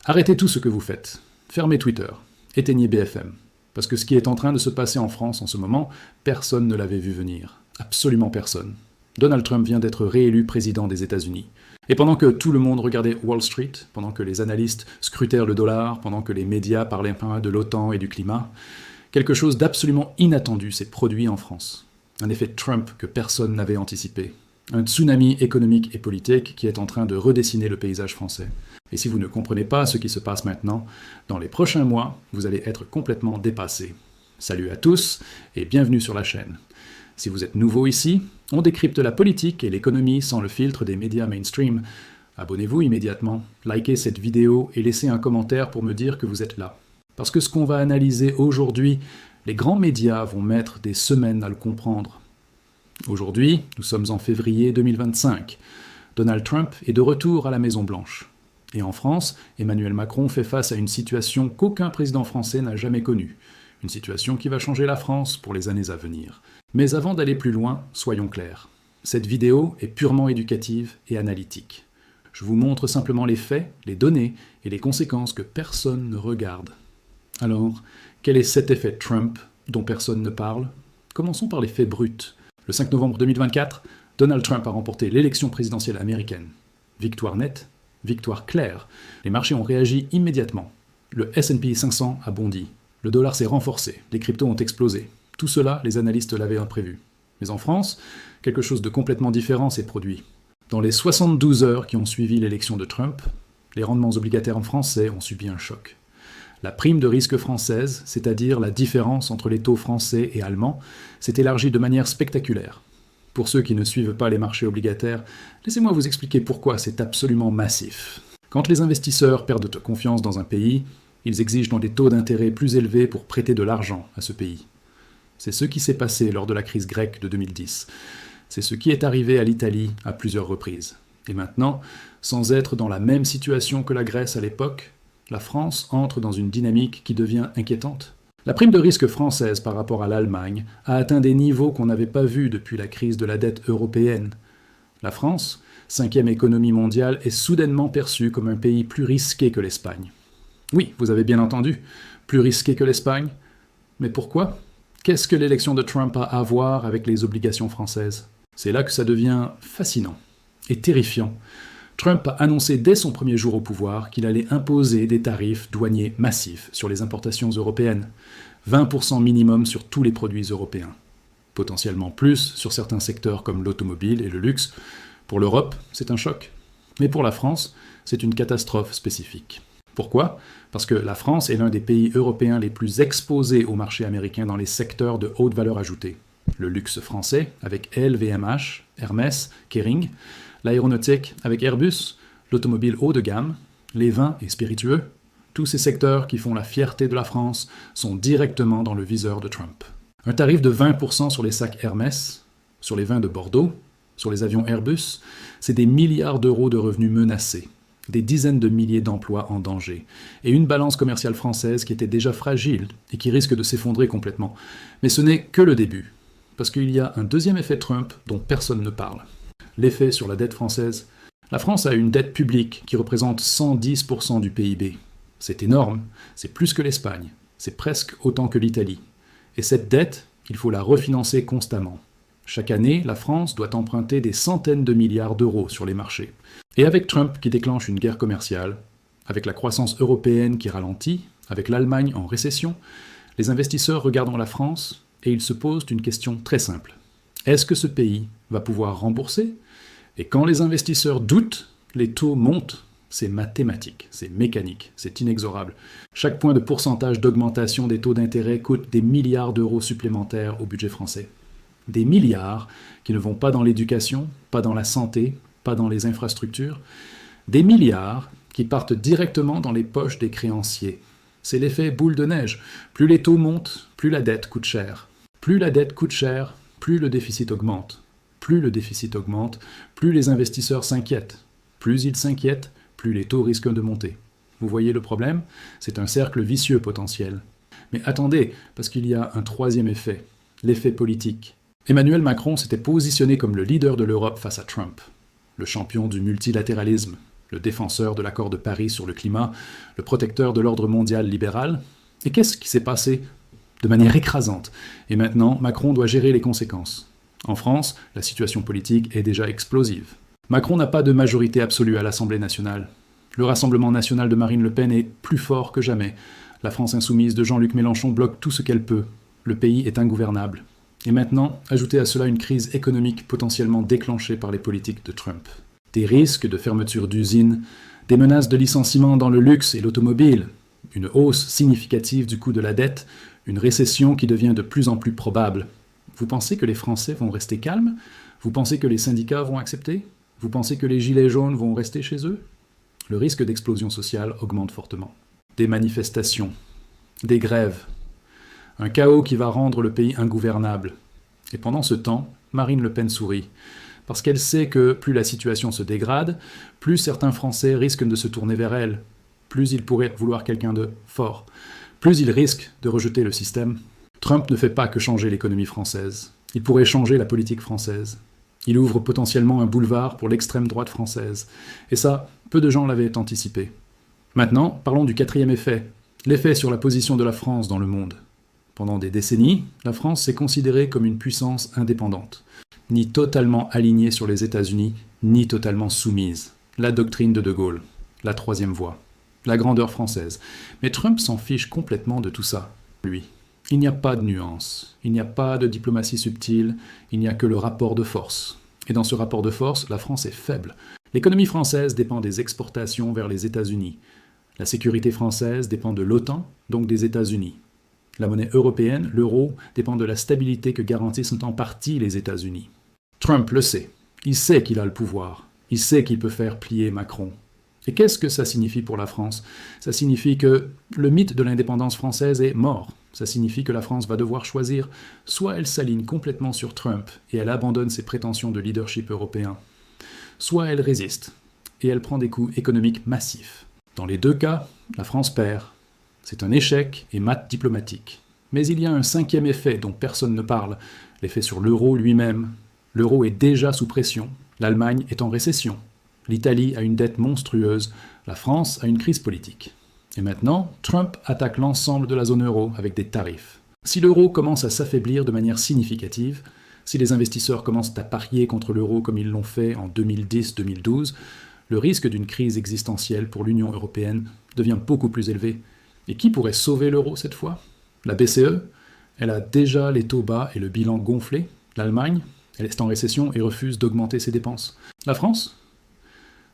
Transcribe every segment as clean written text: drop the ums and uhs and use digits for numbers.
Arrêtez tout ce que vous faites. Fermez Twitter. Éteignez BFM. Parce que ce qui est en train de se passer en France en ce moment, personne ne l'avait vu venir. Absolument personne. Donald Trump vient d'être réélu président des États-Unis. Et pendant que tout le monde regardait Wall Street, pendant que les analystes scrutèrent le dollar, pendant que les médias parlaient de l'OTAN et du climat, quelque chose d'absolument inattendu s'est produit en France. Un effet Trump que personne n'avait anticipé. Un tsunami économique et politique qui est en train de redessiner le paysage français. Et si vous ne comprenez pas ce qui se passe maintenant, dans les prochains mois, vous allez être complètement dépassé. Salut à tous et bienvenue sur la chaîne. Si vous êtes nouveau ici, on décrypte la politique et l'économie sans le filtre des médias mainstream. Abonnez-vous immédiatement, likez cette vidéo et laissez un commentaire pour me dire que vous êtes là. Parce que ce qu'on va analyser aujourd'hui, les grands médias vont mettre des semaines à le comprendre. Aujourd'hui, nous sommes en février 2025. Donald Trump est de retour à la Maison-Blanche. Et en France, Emmanuel Macron fait face à une situation qu'aucun président français n'a jamais connue. Une situation qui va changer la France pour les années à venir. Mais avant d'aller plus loin, soyons clairs. Cette vidéo est purement éducative et analytique. Je vous montre simplement les faits, les données et les conséquences que personne ne regarde. Alors, quel est cet effet Trump dont personne ne parle? Commençons par les faits bruts. Le 5 novembre 2024, Donald Trump a remporté l'élection présidentielle américaine. Victoire nette, victoire claire. Les marchés ont réagi immédiatement. Le S&P 500 a bondi. Le dollar s'est renforcé. Les cryptos ont explosé. Tout cela, les analystes l'avaient prévu. Mais en France, quelque chose de complètement différent s'est produit. Dans les 72 heures qui ont suivi l'élection de Trump, les rendements obligataires français ont subi un choc. La prime de risque française, c'est-à-dire la différence entre les taux français et allemands, s'est élargie de manière spectaculaire. Pour ceux qui ne suivent pas les marchés obligataires, laissez-moi vous expliquer pourquoi c'est absolument massif. Quand les investisseurs perdent confiance dans un pays, ils exigent des taux d'intérêt plus élevés pour prêter de l'argent à ce pays. C'est ce qui s'est passé lors de la crise grecque de 2010. C'est ce qui est arrivé à l'Italie à plusieurs reprises. Et maintenant, sans être dans la même situation que la Grèce à l'époque, la France entre dans une dynamique qui devient inquiétante. La prime de risque française par rapport à l'Allemagne a atteint des niveaux qu'on n'avait pas vus depuis la crise de la dette européenne. La France, 5e économie mondiale, est soudainement perçue comme un pays plus risqué que l'Espagne. Oui, vous avez bien entendu, plus risqué que l'Espagne. Mais pourquoi? Qu'est-ce que l'élection de Trump a à voir avec les obligations françaises? C'est là que ça devient fascinant et terrifiant. Trump a annoncé dès son premier jour au pouvoir qu'il allait imposer des tarifs douaniers massifs sur les importations européennes, 20% minimum sur tous les produits européens, potentiellement plus sur certains secteurs comme l'automobile et le luxe. Pour l'Europe, c'est un choc, mais pour la France, c'est une catastrophe spécifique. Pourquoi? Parce que la France est l'un des pays européens les plus exposés au marché américain dans les secteurs de haute valeur ajoutée. Le luxe français, avec LVMH, Hermès, Kering, l'aéronautique avec Airbus, l'automobile haut de gamme, les vins et spiritueux, tous ces secteurs qui font la fierté de la France sont directement dans le viseur de Trump. Un tarif de 20% sur les sacs Hermès, sur les vins de Bordeaux, sur les avions Airbus, c'est des milliards d'euros de revenus menacés, des dizaines de milliers d'emplois en danger, et une balance commerciale française qui était déjà fragile et qui risque de s'effondrer complètement. Mais ce n'est que le début, parce qu'il y a un deuxième effet Trump dont personne ne parle. L'effet sur la dette française. La France a une dette publique qui représente 110% du PIB. C'est énorme, c'est plus que l'Espagne, c'est presque autant que l'Italie. Et cette dette, il faut la refinancer constamment. Chaque année, la France doit emprunter des centaines de milliards d'euros sur les marchés. Et avec Trump qui déclenche une guerre commerciale, avec la croissance européenne qui ralentit, avec l'Allemagne en récession, les investisseurs regardent la France et ils se posent une question très simple. Est-ce que ce pays va pouvoir rembourser? Et quand les investisseurs doutent, les taux montent. C'est mathématique, c'est mécanique, c'est inexorable. Chaque point de pourcentage d'augmentation des taux d'intérêt coûte des milliards d'euros supplémentaires au budget français. Des milliards qui ne vont pas dans l'éducation, pas dans la santé, pas dans les infrastructures. Des milliards qui partent directement dans les poches des créanciers. C'est l'effet boule de neige. Plus les taux montent, plus la dette coûte cher. Plus la dette coûte cher, plus le déficit augmente. Plus le déficit augmente, plus les investisseurs s'inquiètent. Plus ils s'inquiètent, plus les taux risquent de monter. Vous voyez le problème? C'est un cercle vicieux potentiel. Mais attendez, parce qu'il y a un troisième effet, l'effet politique. Emmanuel Macron s'était positionné comme le leader de l'Europe face à Trump, le champion du multilatéralisme. le défenseur de l'accord de Paris sur le climat, le protecteur de l'ordre mondial libéral. Et qu'est-ce qui s'est passé de manière écrasante? Et maintenant, Macron doit gérer les conséquences. En France, la situation politique est déjà explosive. Macron n'a pas de majorité absolue à l'Assemblée nationale. Le Rassemblement national de Marine Le Pen est plus fort que jamais. La France insoumise de Jean-Luc Mélenchon bloque tout ce qu'elle peut. Le pays est ingouvernable. Et maintenant, ajoutez à cela une crise économique potentiellement déclenchée par les politiques de Trump. Des risques de fermeture d'usines, des menaces de licenciement dans le luxe et l'automobile, une hausse significative du coût de la dette, une récession qui devient de plus en plus probable. Vous pensez que les Français vont rester calmes? Vous pensez que les syndicats vont accepter? Vous pensez que les gilets jaunes vont rester chez eux? Le risque d'explosion sociale augmente fortement. Des manifestations, des grèves, un chaos qui va rendre le pays ingouvernable. Et pendant ce temps, Marine Le Pen sourit, parce qu'elle sait que plus la situation se dégrade, plus certains Français risquent de se tourner vers elle, plus ils pourraient vouloir quelqu'un de fort, plus ils risquent de rejeter le système. Trump ne fait pas que changer l'économie française, il pourrait changer la politique française. Il ouvre potentiellement un boulevard pour l'extrême droite française, et ça, peu de gens l'avaient anticipé. Maintenant, parlons du quatrième effet, l'effet sur la position de la France dans le monde. Pendant des décennies, la France s'est considérée comme une puissance indépendante, ni totalement alignée sur les États-Unis, ni totalement soumise. La doctrine de De Gaulle, la troisième voie, la grandeur française. Mais Trump s'en fiche complètement de tout ça, lui. Il n'y a pas de nuance, il n'y a pas de diplomatie subtile, il n'y a que le rapport de force. Et dans ce rapport de force, la France est faible. L'économie française dépend des exportations vers les États-Unis. La sécurité française dépend de l'OTAN, donc des États-Unis. La monnaie européenne, l'euro, dépend de la stabilité que garantissent en partie les États-Unis. Trump le sait. Il sait qu'il a le pouvoir. Il sait qu'il peut faire plier Macron. Et qu'est-ce que ça signifie pour la France? Ça signifie que le mythe de l'indépendance française est mort. Ça signifie que la France va devoir choisir, soit elle s'aligne complètement sur Trump et elle abandonne ses prétentions de leadership européen, soit elle résiste et elle prend des coups économiques massifs. Dans les deux cas, la France perd. C'est un échec et mat diplomatique. Mais il y a un cinquième effet dont personne ne parle, l'effet sur l'euro lui-même. L'euro est déjà sous pression, l'Allemagne est en récession, l'Italie a une dette monstrueuse, la France a une crise politique. Et maintenant, Trump attaque l'ensemble de la zone euro avec des tarifs. Si l'euro commence à s'affaiblir de manière significative, si les investisseurs commencent à parier contre l'euro comme ils l'ont fait en 2010-2012, le risque d'une crise existentielle pour l'Union européenne devient beaucoup plus élevé. Et qui pourrait sauver l'euro cette fois? La BCE? Elle a déjà les taux bas et le bilan gonflé. L'Allemagne? Elle est en récession et refuse d'augmenter ses dépenses. La France?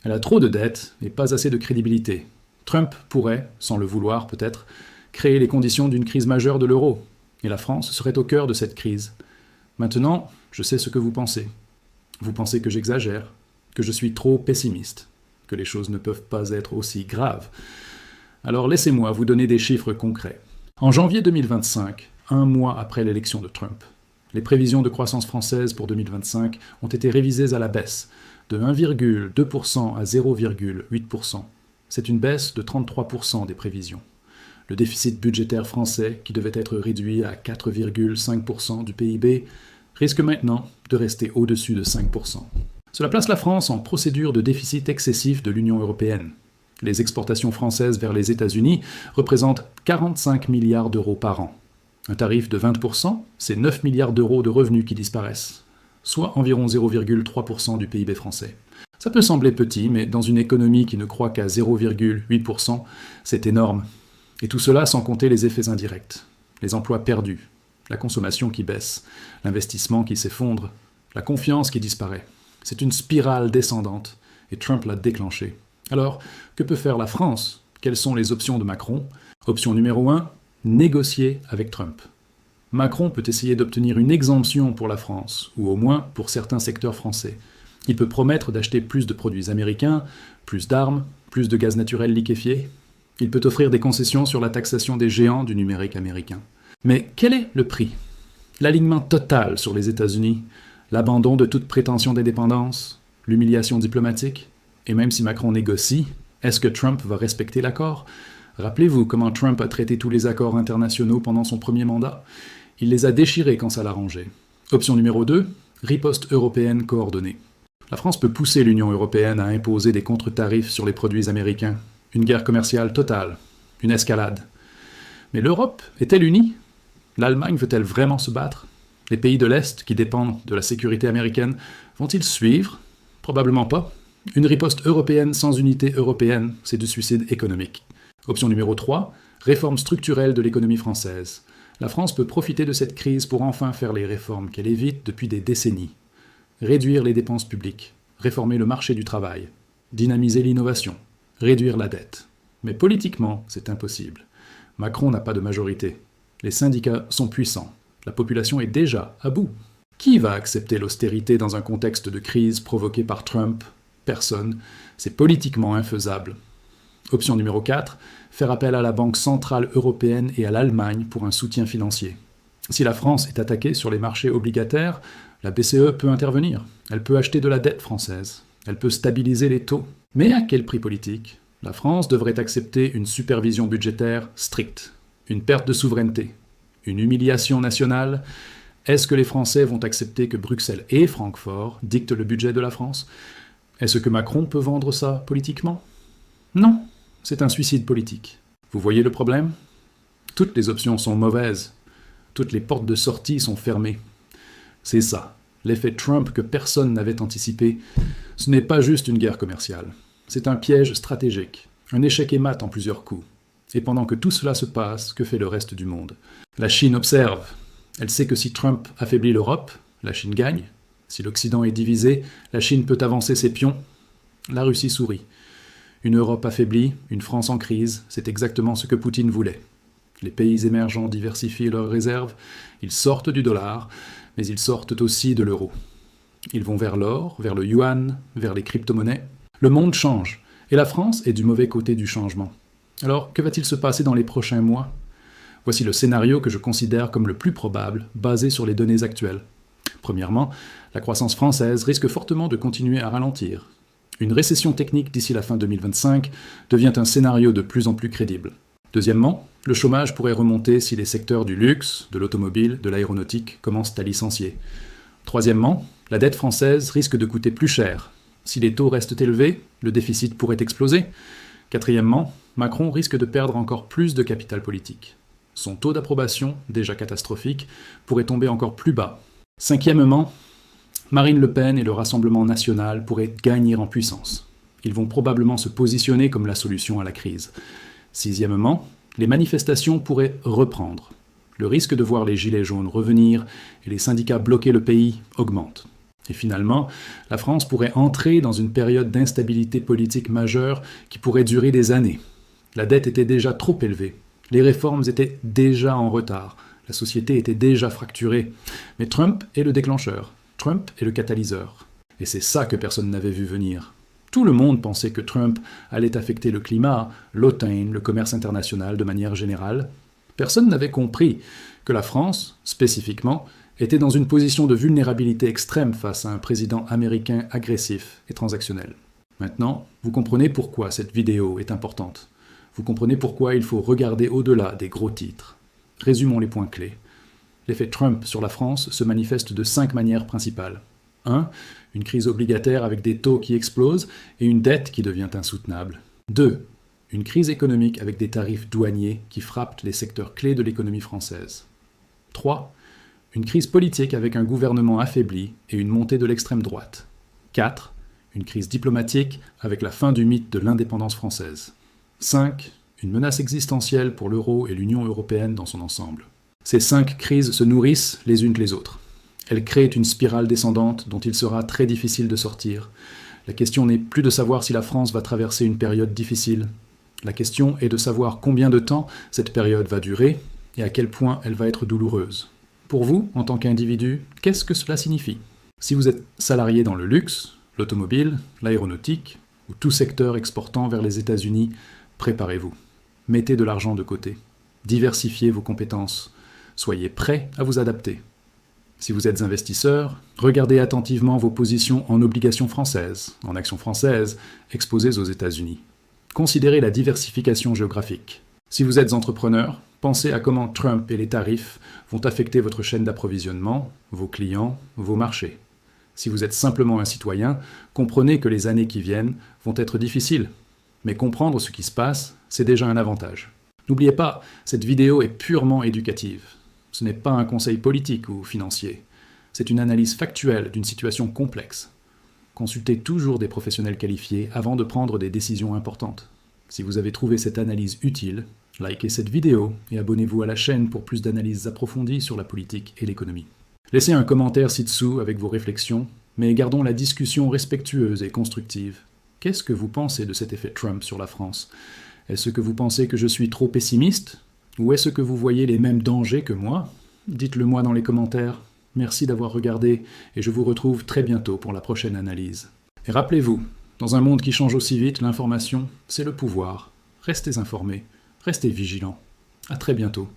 Elle a trop de dettes et pas assez de crédibilité. Trump pourrait, sans le vouloir peut-être, créer les conditions d'une crise majeure de l'euro. Et la France serait au cœur de cette crise. Maintenant, je sais ce que vous pensez. Vous pensez que j'exagère, que je suis trop pessimiste, que les choses ne peuvent pas être aussi graves. Alors laissez-moi vous donner des chiffres concrets. En janvier 2025, un mois après l'élection de Trump, les prévisions de croissance française pour 2025 ont été révisées à la baisse, de 1,2% à 0,8%. C'est une baisse de 33% des prévisions. Le déficit budgétaire français, qui devait être réduit à 4,5% du PIB, risque maintenant de rester au-dessus de 5%. Cela place la France en procédure de déficit excessif de l'Union européenne. Les exportations françaises vers les États-Unis représentent 45 milliards d'euros par an. Un tarif de 20%, c'est 9 milliards d'euros de revenus qui disparaissent, soit environ 0,3% du PIB français. Ça peut sembler petit, mais dans une économie qui ne croît qu'à 0,8%, c'est énorme. Et tout cela sans compter les effets indirects, les emplois perdus, la consommation qui baisse, l'investissement qui s'effondre, la confiance qui disparaît. C'est une spirale descendante, et Trump l'a déclenchée. Alors, que peut faire la France? Quelles sont les options de Macron? Option numéro 1, négocier avec Trump. Macron peut essayer d'obtenir une exemption pour la France, ou au moins pour certains secteurs français. Il peut promettre d'acheter plus de produits américains, plus d'armes, plus de gaz naturel liquéfié. Il peut offrir des concessions sur la taxation des géants du numérique américain. Mais quel est le prix? L'alignement total sur les États-Unis, l'abandon de toute prétention d'indépendance, l'humiliation diplomatique? Et même si Macron négocie, est-ce que Trump va respecter l'accord? Rappelez-vous comment Trump a traité tous les accords internationaux pendant son premier mandat. Il les a déchirés quand ça l'arrangeait. Option numéro 2, riposte européenne coordonnée. La France peut pousser l'Union européenne à imposer des contre-tarifs sur les produits américains, une guerre commerciale totale, une escalade. Mais l'Europe est-elle unie? L'Allemagne veut-elle vraiment se battre? Les pays de l'Est, qui dépendent de la sécurité américaine, vont-ils suivre? Probablement pas. Une riposte européenne sans unité européenne, c'est du suicide économique. Option numéro 3, réforme structurelle de l'économie française. La France peut profiter de cette crise pour enfin faire les réformes qu'elle évite depuis des décennies. Réduire les dépenses publiques, réformer le marché du travail, dynamiser l'innovation, réduire la dette. Mais politiquement, c'est impossible. Macron n'a pas de majorité. Les syndicats sont puissants. La population est déjà à bout. Qui va accepter l'austérité dans un contexte de crise provoqué par Trump? Personne. C'est politiquement infaisable. Option numéro 4, faire appel à la Banque centrale européenne et à l'Allemagne pour un soutien financier. Si la France est attaquée sur les marchés obligataires, la BCE peut intervenir. Elle peut acheter de la dette française. Elle peut stabiliser les taux. Mais à quel prix politique? La France devrait accepter une supervision budgétaire stricte, une perte de souveraineté, une humiliation nationale. Est-ce que les Français vont accepter que Bruxelles et Francfort dictent le budget de la France? Est-ce que Macron peut vendre ça politiquement? Non, c'est un suicide politique. Vous voyez le problème? Toutes les options sont mauvaises. Toutes les portes de sortie sont fermées. C'est ça, l'effet Trump que personne n'avait anticipé. Ce n'est pas juste une guerre commerciale. C'est un piège stratégique, un échec émat en plusieurs coups. Et pendant que tout cela se passe, que fait le reste du monde? La Chine observe. Elle sait que si Trump affaiblit l'Europe, la Chine gagne. Si l'Occident est divisé, la Chine peut avancer ses pions. La Russie sourit. Une Europe affaiblie, une France en crise, c'est exactement ce que Poutine voulait. Les pays émergents diversifient leurs réserves, ils sortent du dollar, mais ils sortent aussi de l'euro. Ils vont vers l'or, vers le yuan, vers les crypto-monnaies. Le monde change, et la France est du mauvais côté du changement. Alors, que va-t-il se passer dans les prochains mois? Voici le scénario que je considère comme le plus probable, basé sur les données actuelles. Premièrement, la croissance française risque fortement de continuer à ralentir. Une récession technique d'ici la fin 2025 devient un scénario de plus en plus crédible. Deuxièmement, le chômage pourrait remonter si les secteurs du luxe, de l'automobile, de l'aéronautique commencent à licencier. Troisièmement, la dette française risque de coûter plus cher. Si les taux restent élevés, le déficit pourrait exploser. Quatrièmement, Macron risque de perdre encore plus de capital politique. Son taux d'approbation, déjà catastrophique, pourrait tomber encore plus bas. Cinquièmement, Marine Le Pen et le Rassemblement national pourraient gagner en puissance. Ils vont probablement se positionner comme la solution à la crise. Sixièmement, les manifestations pourraient reprendre. Le risque de voir les gilets jaunes revenir et les syndicats bloquer le pays augmente. Et finalement, la France pourrait entrer dans une période d'instabilité politique majeure qui pourrait durer des années. La dette était déjà trop élevée. Les réformes étaient déjà en retard. La société était déjà fracturée. Mais Trump est le déclencheur. Trump est le catalyseur. Et c'est ça que personne n'avait vu venir. Tout le monde pensait que Trump allait affecter le climat, l'OTAN, le commerce international de manière générale. Personne n'avait compris que la France, spécifiquement, était dans une position de vulnérabilité extrême face à un président américain agressif et transactionnel. Maintenant, vous comprenez pourquoi cette vidéo est importante. Vous comprenez pourquoi il faut regarder au-delà des gros titres. Résumons les points clés. L'effet Trump sur la France se manifeste de 5 manières principales. 1. Une crise obligataire avec des taux qui explosent et une dette qui devient insoutenable. 2. Une crise économique avec des tarifs douaniers qui frappent les secteurs clés de l'économie française. 3. Une crise politique avec un gouvernement affaibli et une montée de l'extrême droite. 4. Une crise diplomatique avec la fin du mythe de l'indépendance française. 5. Une menace existentielle pour l'euro et l'Union européenne dans son ensemble. Ces 5 crises se nourrissent les unes que les autres. Elles créent une spirale descendante dont il sera très difficile de sortir. La question n'est plus de savoir si la France va traverser une période difficile. La question est de savoir combien de temps cette période va durer et à quel point elle va être douloureuse. Pour vous, en tant qu'individu, qu'est-ce que cela signifie? Si vous êtes salarié dans le luxe, l'automobile, l'aéronautique ou tout secteur exportant vers les États-Unis, préparez-vous. Mettez de l'argent de côté. Diversifiez vos compétences. Soyez prêts à vous adapter. Si vous êtes investisseur, regardez attentivement vos positions en obligations françaises, en actions françaises, exposées aux États-Unis. Considérez la diversification géographique. Si vous êtes entrepreneur, pensez à comment Trump et les tarifs vont affecter votre chaîne d'approvisionnement, vos clients, vos marchés. Si vous êtes simplement un citoyen, comprenez que les années qui viennent vont être difficiles. Mais comprendre ce qui se passe, c'est déjà un avantage. N'oubliez pas, cette vidéo est purement éducative. Ce n'est pas un conseil politique ou financier. C'est une analyse factuelle d'une situation complexe. Consultez toujours des professionnels qualifiés avant de prendre des décisions importantes. Si vous avez trouvé cette analyse utile, likez cette vidéo et abonnez-vous à la chaîne pour plus d'analyses approfondies sur la politique et l'économie. Laissez un commentaire ci-dessous avec vos réflexions, mais gardons la discussion respectueuse et constructive. Qu'est-ce que vous pensez de cet effet Trump sur la France ? Est-ce que vous pensez que je suis trop pessimiste ? Ou est-ce que vous voyez les mêmes dangers que moi ? Dites-le moi dans les commentaires. Merci d'avoir regardé et je vous retrouve très bientôt pour la prochaine analyse. Et rappelez-vous, dans un monde qui change aussi vite, l'information, c'est le pouvoir. Restez informés, restez vigilants. À très bientôt.